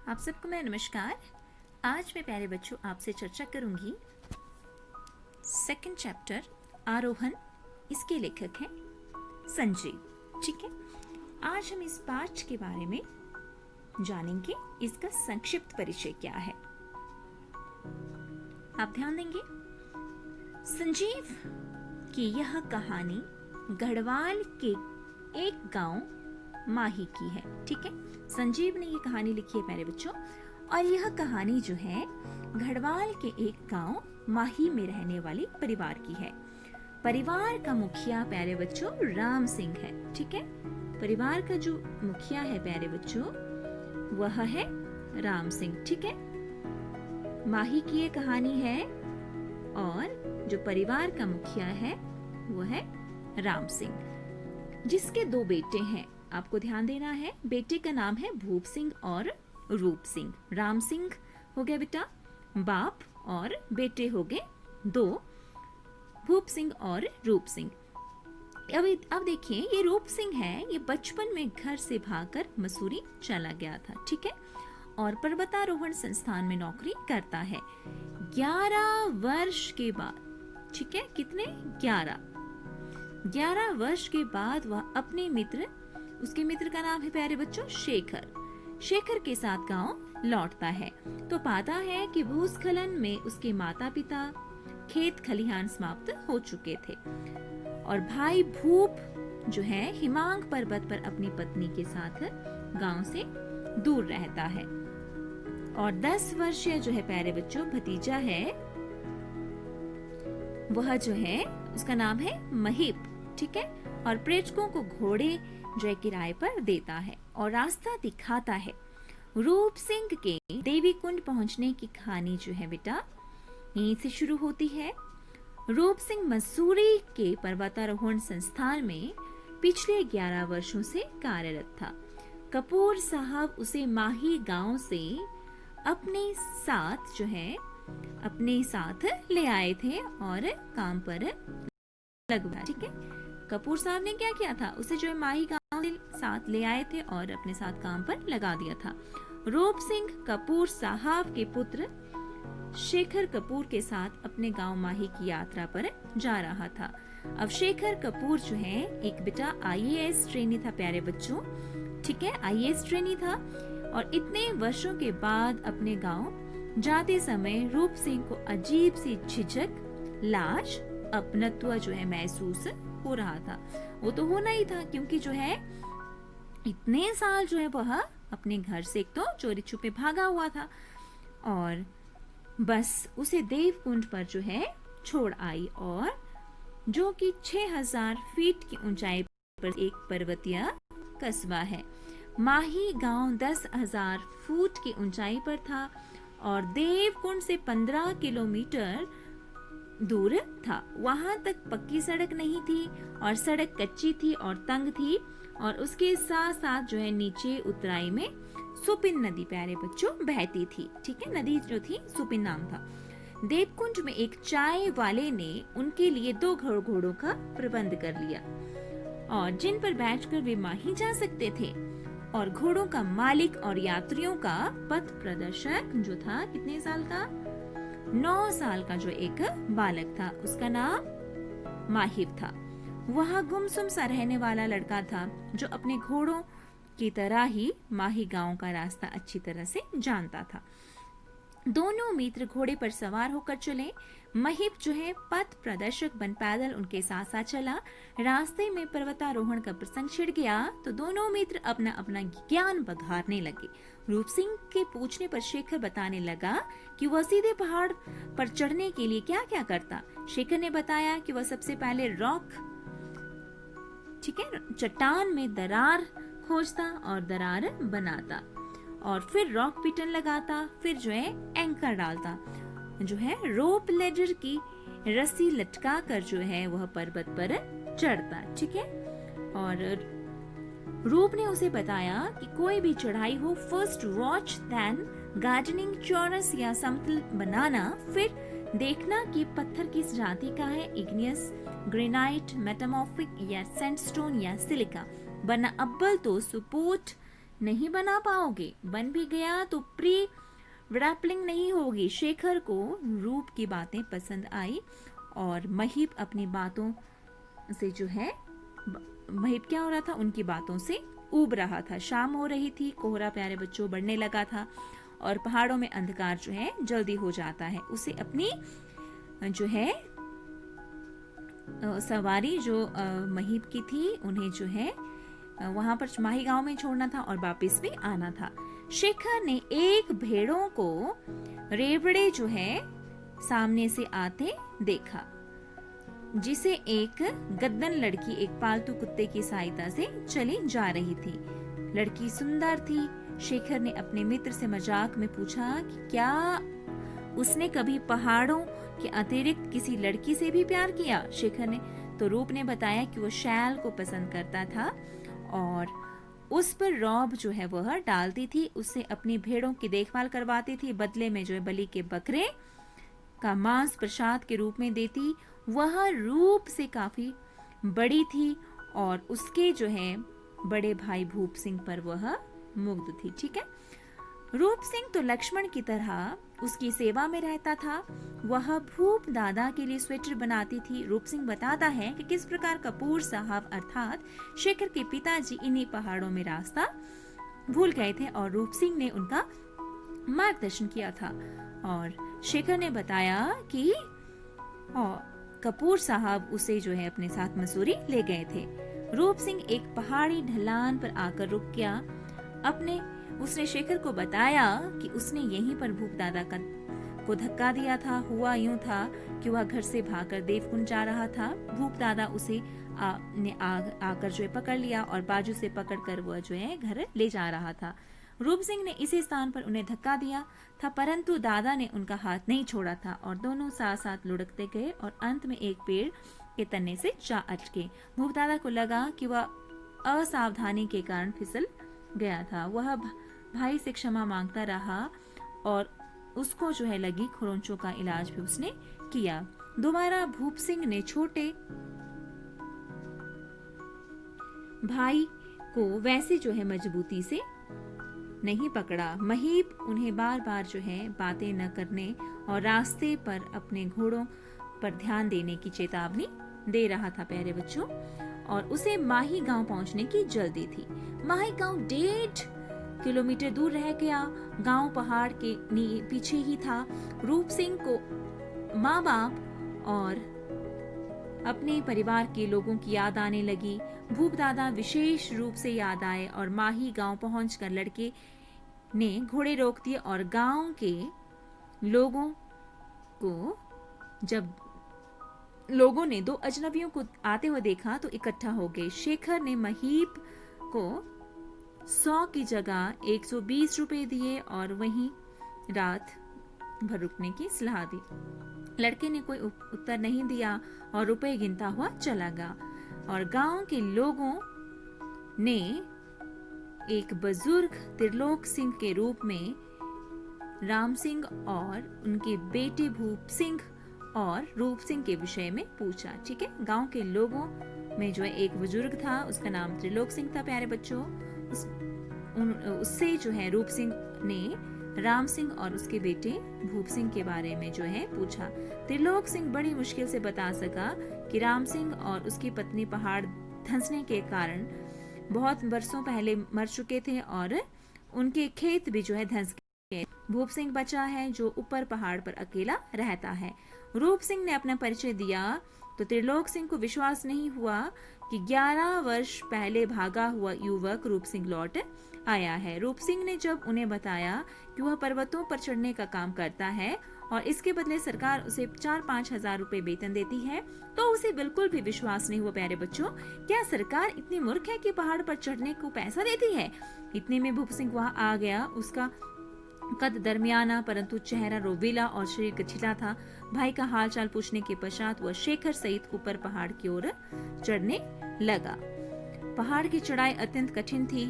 आप सबको मैं नमस्कार। आज मैं प्यारे बच्चों आपसे चर्चा करूंगी सेकंड चैप्टर आरोहण। इसके लेखक हैं संजीव। ठीक है, आज हम इस पाठ के बारे में जानेंगे। इसका संक्षिप्त परिचय क्या है, आप ध्यान देंगे। संजीव की यह कहानी गढ़वाल के एक गांव माही की है। ठीक है, संजीव ने ये कहानी लिखी है प्यारे बच्चों, और यह कहानी जो है गढ़वाल के एक गांव माही में रहने वाली परिवार की है। परिवार का मुखिया प्यारे बच्चों राम सिंह है। ठीक है, परिवार का जो मुखिया है प्यारे बच्चों वह है राम सिंह। ठीक है, माही की ये कहानी है और जो परिवार का मुखिया है वो है राम सिंह, जिसके दो बेटे हैं। आपको ध्यान देना है, बेटे का नाम है भूप सिंह और रूप सिंह। राम सिंह हो गया बेटा बाप, और बेटे हो गए दो, भूप सिंह और रूप सिंह। अब देखिए, ये रूप सिंह है, ये बचपन में घर से भागकर मसूरी चला गया था। ठीक है, और पर्वतारोहण संस्थान में नौकरी करता है। 11 वर्ष के बाद, ठीक है, कितने 11 वर्ष के बाद वह अपने मित्र, उसके मित्र का नाम है प्यारे बच्चों शेखर के साथ गांव लौटता है तो पाता है कि भूस्खलन में उसके माता पिता, खेत खलिहान समाप्त हो चुके थे, और भाई भूप जो है हिमांग पर्वत पर अपनी पत्नी के साथ गांव से दूर रहता है। और 10 वर्षीय जो है प्यारे बच्चों भतीजा है, वह जो है उसका नाम है महीप। ठीक है, और पर्यटकों को घोड़े जो है किराए पर देता है और रास्ता दिखाता है। रूप सिंह के देवी कुंड पहुंचने की कहानी जो है बेटा यहीं से शुरू होती है। रूप सिंह मसूरी के पर्वतारोहण संस्थान में पिछले 11 वर्षों से कार्यरत था। कपूर साहब उसे माही गांव से अपने साथ ले आए थे और काम पर लगवाया। ठीक है, कपूर साहब ने क्या किया था, उसे जो है माही गांव से साथ ले आए थे और अपने साथ काम पर लगा दिया था। रूप सिंह कपूर साहब के पुत्र शेखर कपूर के साथ अपने गांव माही की यात्रा पर जा रहा था। अब शेखर कपूर जो है एक बेटा IAS ट्रेनी था प्यारे बच्चों। ठीक है, IAS ट्रेनी था, और इतने वर्षों के बाद अपने गांव जाते समय रूप सिंह को अजीब सी झिझक, लाज, अपनत्व जो है महसूस हो रहा था। वो तो होना ही था, क्योंकि जो है इतने साल जो है वह अपने घर से एक तो चोरी छुपे भागा हुआ था, और बस उसे देवकुंड पर जो है छोड़ आई, और जो कि 6000 फीट की ऊंचाई पर एक पर्वतीय कस्बा है। माही गांव 10,000 फुट की ऊंचाई पर था और देवकुंड से 15 किलोमीटर दूर था। वहां तक पक्की सड़क नहीं थी, और सड़क कच्ची थी और तंग थी, और उसके साथ साथ जो है नीचे उतराई में सुपिन नदी प्यारे बच्चों बहती थी। ठीक है, नदी जो थी सुपिन नाम था। देवकुंड में एक चाय वाले ने उनके लिए 2 घोड़ों का प्रबंध कर लिया, और जिन पर बैठकर वे माही जा सकते थे। और घोड़ों का मालिक और यात्रियों का पथ प्रदर्शक जो था कितने साल का, 9 साल का जो एक बालक था, उसका नाम माहिब था। वह गुमसुम सा रहने वाला लड़का था जो अपने घोड़ों की तरह ही माही गांव का रास्ता अच्छी तरह से जानता था। दोनों मित्र घोड़े पर सवार होकर चले। महिब जो है पथ प्रदर्शक बन पैदल उनके साथ साथ चला। रास्ते में पर्वतारोहण का प्रसंग छिड़ गया तो दोनों मित्र अपना अपना ज्ञान बघारने लगे। रूप सिंह के पूछने पर शेखर बताने लगा कि वह सीधे पहाड़ पर चढ़ने के लिए क्या क्या करता। शेखर ने बताया कि वह सबसे पहले रॉक, ठीक है, चट्टान में दरार खोजता और दरार बनाता, और फिर रॉक पिटन लगाता, फिर जो है एंकर डालता, जो है रोप लेडर की रस्सी लटका कर जो है वह पर्वत पर चढ़ता। ठीक है, और रूप ने उसे बताया कि कोई भी चढ़ाई हो, फर्स्ट वॉच, देन गार्डनिंग, चौरस या समतल बनाना, फिर देखना कि पत्थर किस जाति का है, इग्नियस, ग्रेनाइट, मेटामॉर्फिक या सैंडस्टोन या सिलिका, वरना अव्वल तो सपोर्ट नहीं बना पाओगे, बन भी गया तो प्री रैपलिंग नहीं होगी। शेखर को रूप की बातें पसंद आई और महीप अपनी बातों से जो है, महीप क्या हो रहा था, उनकी बातों से ऊब रहा था। शाम हो रही थी, कोहरा प्यारे बच्चों बढ़ने लगा था और पहाड़ों में अंधकार जो है जल्दी हो जाता है। उसे अपनी जो है सवारी जो महीप की थी, उन्हें जो है वहां पर माही गांव में छोड़ना था और वापस भी आना था। शेखर ने एक भेड़ों को रेवड़े जो है सामने से आते देखा, जिसे एक गद्दन लड़की एक पालतू कुत्ते की सहायता से चली जा रही थी। लड़की सुंदर थी। शेखर ने अपने मित्र से मजाक में पूछा कि क्या उसने कभी पहाड़ों के अतिरिक्त किसी लड़की से भी प्यार किया। शेखर ने तो रूप ने बताया कि वो शैल को पसंद करता था और उस पर रौब जो है वह डालती थी, उससे अपनी भेड़ों की देखभाल करवाती थी, बदले में जो है बलि के बकरे का मांस प्रसाद के रूप में देती। वह रूप से काफी बड़ी थी और उसके जो है बड़े भाई भूप सिंह पर वह मुग्ध थी। ठीक है, रूप सिंह तो लक्ष्मण की तरह उसकी सेवा में रहता था। वह भूप दादा के लिए स्वेटर बनाती थी। रूप सिंह बताता है कि किस प्रकार कपूर साहब अर्थात शेखर के पिताजी इन्हीं पहाड़ों में रास्ता भूल गए थे और रूप सिंह ने उनका मार्गदर्शन किया था। और शेखर ने बताया कि कपूर साहब उसे जो है अपने साथ मसूरी ले गए थे। रूप सिंह एक पहाड़ी ढलान पर आकर रुक गया। उसने शेखर को बताया कि उसने यहीं पर भूप दादा को धक्का दिया था। हुआ यूं था कि वह घर से भागकर देवकुंड जा रहा था। भूप दादा उसे आकर जो है पकड़ लिया और बाजू से पकड़कर वह जो है घर ले जा रहा था। रूप सिंह ने इसी स्थान पर उन्हें धक्का दिया था, परंतु दादा ने उनका हाथ नहीं छोड़ा था और दोनों साथ साथ लुढ़कते गए और अंत में एक पेड़ के तने से जा अटके। भूप दादा को लगा कि वह असावधानी के कारण फिसल गया था। वह भाई से क्षमा मांगता रहा और उसको जो है लगी खरोंचों का इलाज भी उसने किया। दोबारा भूप सिंह ने छोटे भाई को वैसे जो है मजबूती से नहीं पकड़ा। महीप उन्हें बार बार जो है बातें न करने और रास्ते पर अपने घोड़ों पर ध्यान देने की चेतावनी दे रहा था प्यारे बच्चों, और उसे माही गांव पहुंचने की जल्दी थी। माही गांव 1.5 किलोमीटर दूर रह गया। गांव पहाड़ के पीछे ही था। रूप सिंह को माँ बाप और अपने परिवार के लोगों की याद आने लगी। भूप दादा विशेष रूप से याद आए और माही गांव पहुंचकर लड़के ने घोड़े रोक दिए और गांव के लोगों को जब लोगों ने 2 अजनबियों को आते हुए देखा तो इकट्ठा हो गए। शेखर ने महीप को 100 की जगह 120 रुपए दिए और वहीं रात भर रुकने की सलाह दी। लड़के ने कोई उत्तर नहीं दिया और रुपए गिनता हुआ चला गया और गांव के लोगों ने एक बुजुर्ग त्रिलोक सिंह के रूप में राम सिंह और उनके बेटे भूप सिंह और रूप सिंह के विषय में पूछा। ठीक है, गांव के लोगों में जो है एक बुजुर्ग था, उसका नाम त्रिलोक सिंह था प्यारे बच्चों। उससे जो है रूप सिंह ने राम सिंह और उसके बेटे भूप सिंह के बारे में जो है पूछा। त्रिलोक सिंह बड़ी मुश्किल से बता सका कि राम सिंह और उसकी पत्नी पहाड़ धंसने के कारण बहुत वर्षों पहले मर चुके थे और उनके खेत भी जो है धंस गए। भूप सिंह बचा है जो ऊपर पहाड़ पर अकेला रहता है। रूप सिंह ने अपना परिचय दिया तो त्रिलोक सिंह को विश्वास नहीं हुआ कि 11 वर्ष पहले भागा हुआ युवक रूप सिंह लौट आया है। रूप सिंह ने जब उन्हें बताया कि वह पर्वतों पर चढ़ने का काम करता है और इसके बदले सरकार उसे 4-5 हजार रुपए वेतन देती है, तो उसे बिल्कुल भी विश्वास नहीं हुआ प्यारे बच्चों। क्या सरकार इतनी मूर्ख है कि पहाड़ पर चढ़ने को पैसा देती है? इतने में भूप सिंह वहां आ गया। उसका कद दरमियाना परंतु चेहरा रोबीला और शरीर गठिला था। भाई का हालचाल पूछने के पश्चात वह शेखर सहित ऊपर पहाड़ की ओर चढ़ने लगा। पहाड़ की चढ़ाई अत्यंत कठिन थी।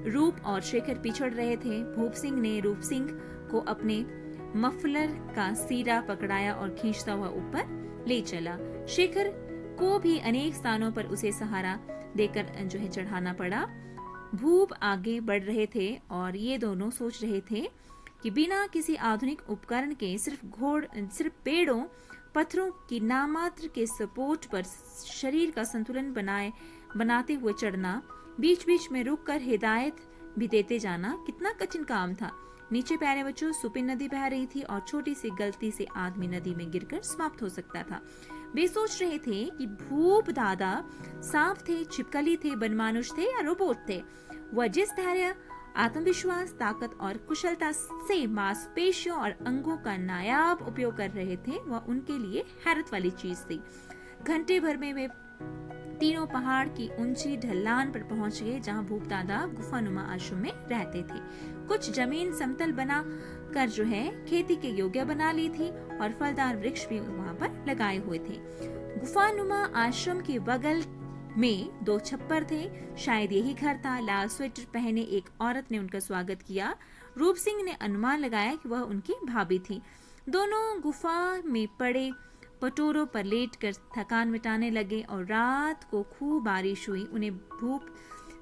रूप और शेखर पिछड़ रहे थे। भूप सिंह ने रूप सिंह को अपने मफलर का सीरा पकड़ाया और खींचता हुआ ऊपर ले चला। शेखर को भी अनेक स्थानों पर उसे सहारा देकर जो है चढ़ाना पड़ा भूप आगे बढ़ रहे थे और ये दोनों सोच रहे थे कि बिना किसी आधुनिक उपकरण के सिर्फ पेड़ों पत्थरों की नामात्र के सपोर्ट पर शरीर का संतुलन बनाते हुए चढ़ना, बीच बीच में रुककर हिदायत भी देते जाना कितना कठिन काम था। नीचे प्यारे बच्चों सुपिन नदी बह रही थी और छोटी सी गलती से आदमी नदी में गिरकर समाप्त हो सकता था। वे सोच रहे थे कि भूप दादा सांप थे, छिपकली थे, बनमानुष थे या रोबोट थे। वह जिस धैर्य, आत्मविश्वास, ताकत और कुशलता से मांसपेशियों और अंगों का नायाब उपयोग कर रहे थे, वह उनके लिए हैरत वाली चीज थी। घंटे भर में वे तीनों पहाड़ की ऊंची ढलान पर पहुंच गए जहां भूप दादा गुफानुमा आश्रम में रहते थे। कुछ जमीन समतल बना कर जो है खेती के योग्य बना ली थी और फलदार वृक्ष भी वहां पर लगाए हुए थे। गुफानुमा आश्रम के बगल में 2 छप्पर थे, शायद यही घर था। लाल स्वेटर पहने एक औरत ने उनका स्वागत किया। रूप सिंह ने अनुमान लगाया कि वह उनकी भाभी थी। दोनों गुफा में पड़े पटोरों पर लेटकर थकान मिटाने लगे और रात को खूब बारिश हुई। उन्हें भूप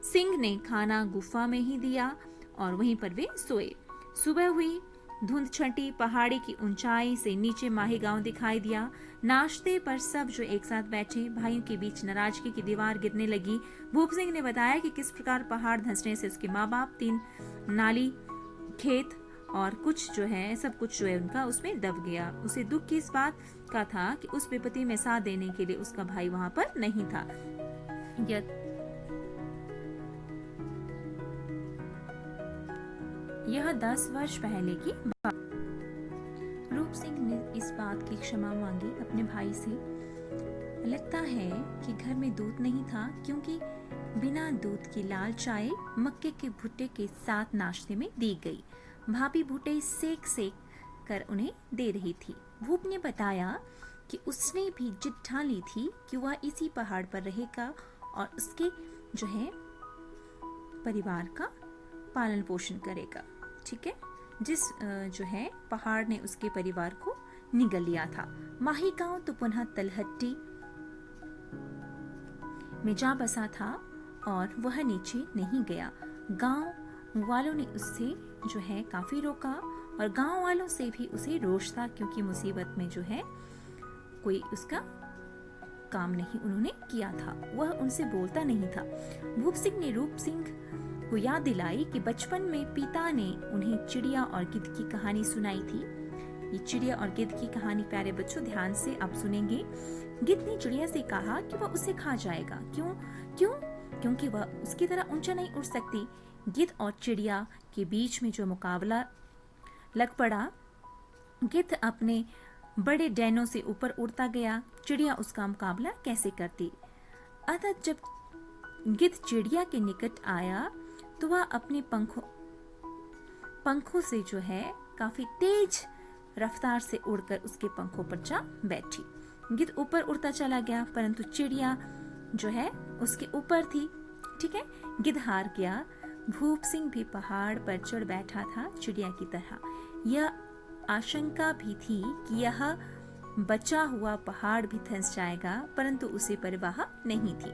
सिंह ने खाना गुफा में ही दिया और वहीं पर वे सोए। सुबह हुई, धुंध छटी, पहाड़ी की ऊंचाई से नीचे माही गांव दिखाई दिया। नाश्ते पर सब जो एक साथ बैठे, भाइयों के बीच नाराजगी की दीवार गिरने लगी। भूप सिंह ने बताया कि किस प्रकार पहाड़ धंसने से उसके माँ बाप, 3 नाली, खेत और कुछ जो है सब कुछ जो है उनका उसमें दब गया। उसे दुख की इस बात का था कि उस विपत्ति में साथ देने के लिए उसका भाई वहां पर नहीं था। यह 10 वर्ष पहले की बात। रूप सिंह ने इस बात की क्षमा मांगी अपने भाई से। लगता है कि घर में दूध नहीं था, क्योंकि बिना दूध की लाल चाय मक्के के भुट्टे के साथ नाश्ते में दी गई। भाभी भुट्टे सेक कर उन्हें दे रही थी। भूप ने बताया कि उसने भी जिद ठान ली थी कि वह इसी पहाड़ पर रहेगा और उसके जो है परिवार का पालन पोषण करेगा। ठीक है, जिस जो है पहाड़ ने उसके परिवार को निगल लिया था। माही गांव तो पुनः तलहट्टी में जा बसा था और वह नीचे नहीं गया। गांव वालों ने उससे जो है काफी रोका और गांव वालों से भी उसे रोष था, क्योंकि मुसीबत में जो है कोई उसका काम नहीं उन्होंने किया था। वह उनसे बोलता नहीं था। भूप सिंह ने रूप सिंह को याद दिलाई कि बचपन में पिता ने उन्हें चिड़िया और गिद्ध की कहानी सुनाई थी। ये चिड़िया और गिद्ध की कहानी प्यारे बच्चों ध्यान से आप सुनेंगे। गिद्ध ने चिड़िया से कहा कि वह उसे खा जाएगा। क्यों? क्योंकि वह उसकी तरह ऊंचा नहीं उड़ सकती। गिद्ध और चिड़िया के बीच में जो मुकाबला लग पड़ा, गिद्ध अपने बड़े डैनों से ऊपर उड़ता गया, चिड़िया उसका मुकाबला कैसे करती। अतः जब गिद्ध चिड़िया के निकट आया तो वह अपने पंखों से जो है काफी तेज रफ्तार से उड़कर उसके पंखों पर जा बैठी। गिद्ध ऊपर उड़ता चला गया, परंतु चिड़िया जो है उसके ऊपर थी। ठीक है, गिद्ध हार गया। भूप सिंह भी पहाड़ पर चढ़ बैठा था चिड़िया की तरह। यह आशंका भी थी कि यह बचा हुआ पहाड़ भी धंस जाएगा, परंतु उसे परवाह नहीं थी।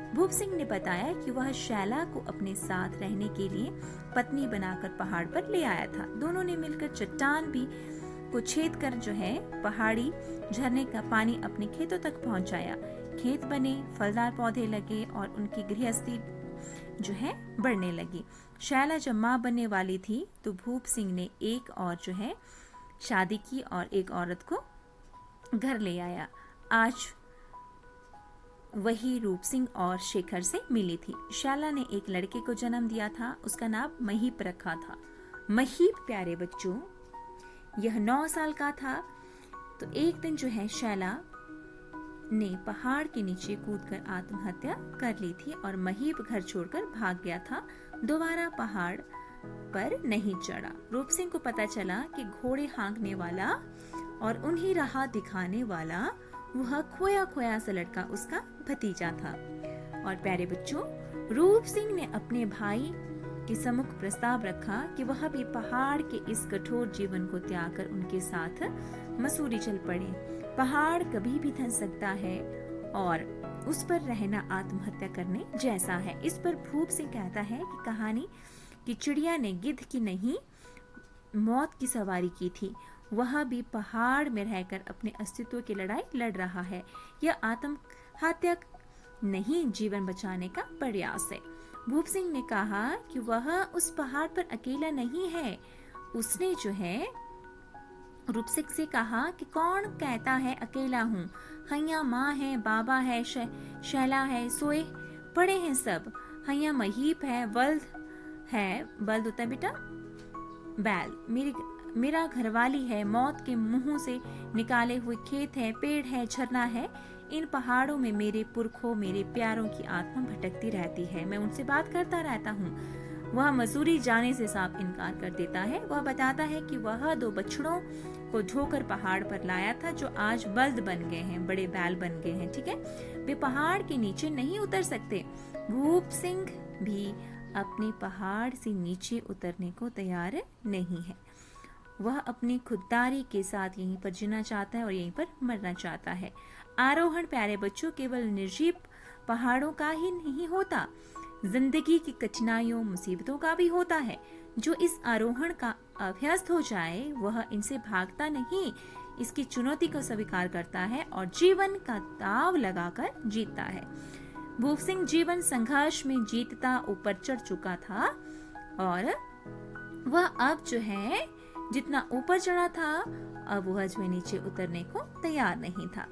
भूप सिंह ने बताया कि वह शैला को अपने साथ रहने के लिए पत्नी बनाकर पहाड़ पर ले आया था। दोनों ने मिलकर चट्टान भी को छेद कर जो है पहाड़ी झरने का पानी अपने खेतों तक पहुंचाया। खेत बने, फलदार पौधे लगे और उनकी गृहस्थी जो है बढ़ने लगी। शैला जब माँ बनने वाली थी तो भूप सिंह ने एक और जो है शादी की और एक औरत को घर ले आया। आज वही रूप सिंह और शेखर से मिली थी। शैला ने एक लड़के को जन्म दिया था, उसका नाम महीप रखा था। महीप प्यारे बच्चों यह 9 साल का था। तो एक दिन जो है शैला ने पहाड़ के नीचे कूदकर आत्महत्या कर ली थी और महीप घर छोड़कर भाग गया था, दोबारा पहाड़ पर नहीं चढ़ा। रूप सिंह को पता चला कि घोड़े हाँकने वाला और उन्हें राह दिखाने वाला वह खोया खोया सा लड़का उसका भतीजा था। और प्यारे बच्चों, रूप सिंह ने अपने भाई के सम्मुख प्रस्ताव रखा कि वह भी पहाड़ के इस कठोर जीवन को त्याग कर उनके साथ मसूरी चल पड़े। पहाड़ कभी भी धंस सकता है और उस पर रहना आत्महत्या करने जैसा है। इस पर भूप सिंह कहता है कि कहानी कि चिड़िया ने गिद्ध की नहीं मौत की सवारी की थी, वह भी पहाड़ में रहकर अपने अस्तित्व की लड़ाई लड़ रहा है। यह आत्महत्या नहीं, जीवन बचाने का प्रयास है। भूप सिंह ने कहा कि वह उस पहाड़ पर अकेला नहीं है। उसने जो है रूप सिंह से कहा कि कौन कहता है अकेला हूँ, हैया माँ है, बाबा है, शैला है, सोए पड़े हैं सब, हैया महीप है, बल्द है, बल्द होता है बेटा बैल, मेरा घरवाली है, मौत के मुंह से निकाले हुए खेत है, पेड़ है, झरना है। इन पहाड़ों में मेरे पुरखों, मेरे प्यारों की आत्मा भटकती रहती है। मैं उनसे बात करता रहता हूँ। वह मसूरी जाने से साफ इनकार कर देता है। वह बताता है कि वह 2 बछड़ों को ढोकर पहाड़ पर लाया था जो आज बल्द बन गए हैं, बड़े बैल बन गए हैं। ठीक है, वे पहाड़ के नीचे नहीं उतर सकते। भूप सिंह भी अपने पहाड़ से नीचे उतरने को तैयार नहीं है। वह अपनी खुददारी के साथ यहीं पर जीना चाहता है और यहीं पर मरना चाहता है। आरोहण प्यारे बच्चों केवल निर्जीव पहाड़ों का ही नहीं होता, जिंदगी की कठिनाइयों, मुसीबतों का भी होता है। जो इस आरोहण का अभ्यस्त हो जाए वह इनसे भागता नहीं, इसकी चुनौती को स्वीकार करता है और जीवन का दाव लगाकर जीतता है। भूप सिंह जीवन संघर्ष में जीतता ऊपर चढ़ चुका था और वह अब जो है जितना ऊपर चढ़ा था अब वह जो नीचे उतरने को तैयार नहीं था।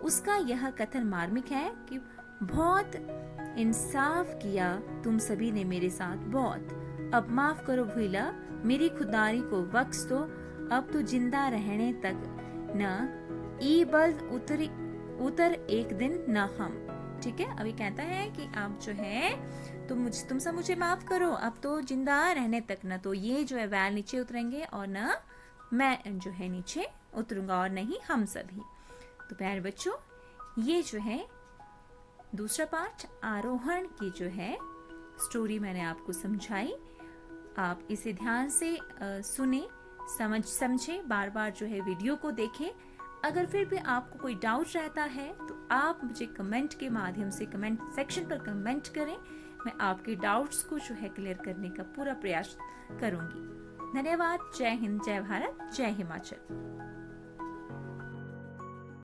उसका यह कथन मार्मिक है कि बहुत इंसाफ किया तुम सभी ने मेरे साथ, बहुत, अब माफ करो भूला, मेरी खुदारी को बख्श दो, अब तो जिंदा रहने तक न ई बल्द उतर एक दिन न हम। ठीक है, अभी कहता है कि आप जो है तुम सब मुझे माफ करो, अब तो जिंदा रहने तक न तो ये जो है बैल नीचे उतरेंगे और न मैं जो है नीचे उतरूंगा और नहीं हम सभी। तो प्यारे बच्चों, ये जो है दूसरा पार्ट आरोहण की जो है स्टोरी मैंने आपको समझाई। आप इसे ध्यान से सुने, समझे, बार बार जो है वीडियो को देखें। अगर फिर भी आपको कोई डाउट रहता है तो आप मुझे कमेंट के माध्यम से कमेंट सेक्शन पर कमेंट करें। मैं आपके डाउट्स को जो है क्लियर करने का पूरा प्रयास करूंगी। धन्यवाद। जय हिंद, जय भारत, जय हिमाचल।